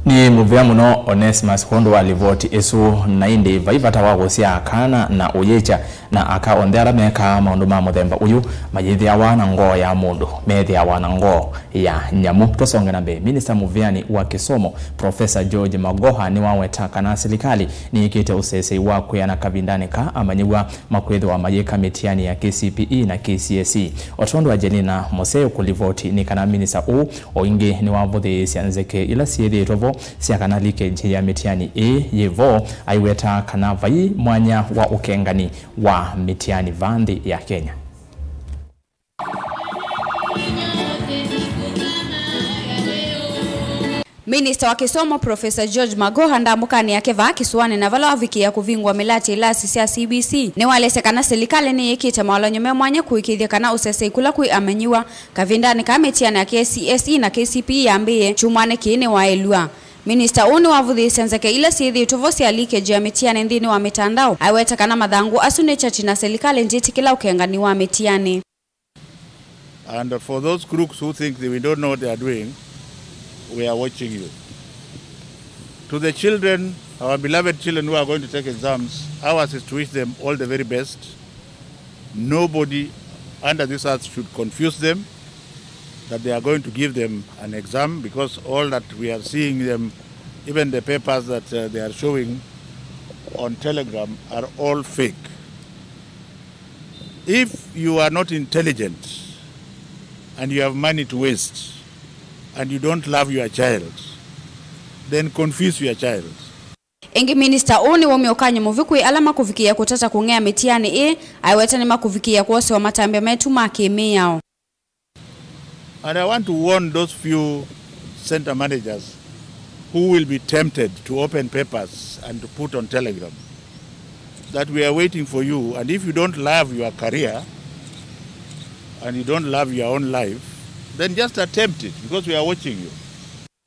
Ni muviani no Onesimus kondo ukulivoti esu naindi vaivata wagosia kana na uyecha na aka ondera meka maundu ma muthemba uyu mayithiwa na ngoo ya mundu methiwa na ngoo ya nyamu. Tosonge nambe Minista muviani wa Kisomo Professor George Magoha niwaweta kana silikali niyikite Useseei wa kwiana kavindani ka amanyiwa makwithiwa mayika mitihani ya Kcpe na Kcse. Otondu Angelina Musee ukulivoti ni kana Minista oingi niwavuthiisya nzeke ila syithiitwe kana leakage ya mitihani yevo aiweta kana vai mwanya wa ukengani wa mitihani vandi ya Kenya. Minista wa Kisomo Professor George Magoha ndamukani yake va kisuane na vala wavikia kuvingwa milati ilasi ya CBC ni walesekana silikali niyikite mawalonyome mwanya kuikithia kana Useseei kula kui amanyiwa kavindani ka mitihani ya Kcse na Kcpe yambie chumwane kiini wa elua. Minista uni wavuthiisya nzeke ila syithiitwe sya leakage ya mitihani nthini wa mitandao aiweta kana mathangu asune chati na silikali njitikila ukengani wa mitihani. And for those crooks who think that we don't know what they are doing, we are watching you. To the children, our beloved children who are going to take exams, ours is to wish them all the very best. Nobody under this earth should confuse them that they are going to give them an exam, because all that we are seeing them, even the papers that they are showing on Telegram, are all fake. If you are not intelligent and you have money to waste and you don't love your child, then confuse your child. Ingi Minista uni wamiokanyi muvikui alama kufikia kutata kungea mitihani aiweta ni makufikia kuwasi wa matambe metu makimi yao. And I want to warn those few center managers who will be tempted to open papers and to put on Telegram that we are waiting for you, and if you don't love your career and you don't love your own life, then just attempt it, because we are watching you.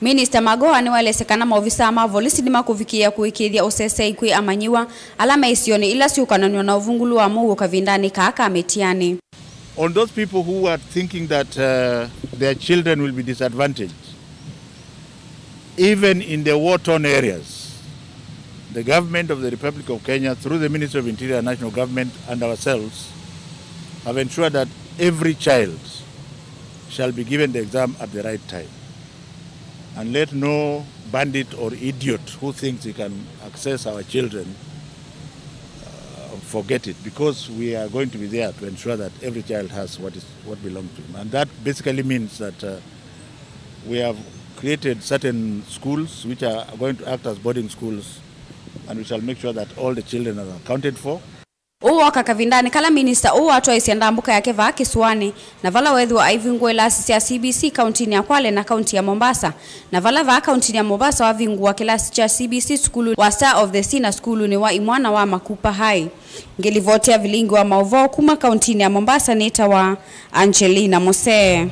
Minista Magoha ni walesekana maofisa ama volisi ni makufikia kuikithia Useseei kui amanyiwa alama isioni ila siukananwa na uvungulu wa mungu kavindani ka mitihani. On those people who are thinking that their children will be disadvantaged, even in the war-torn areas, the government of the Republic of Kenya, through the Ministry of Interior and National Government and ourselves, have ensured that every child shall be given the exam at the right time. And let no bandit or idiot who thinks he can access our children forget it, because we are going to be there to ensure that every child has what belongs to him. And that basically means that we have created certain schools which are going to act as boarding schools, and we shall make sure that all the children are accounted for. Waka kavindani kala minista atwa isiandambuka yake va kisuani na vala wedhu wa aivingu ilasi ya CBC kauntini ya Kwale na kaunti ya Mombasa na vala va kauntini ya Mombasa wa vingu wa kilasi cha CBC skulu wa Star of the Sea na skulu ni wa imwana wa Makupa High. Ngelivotia vilingi wa mauvao kuma kauntini ya Mombasa nita wa Angelina Musee.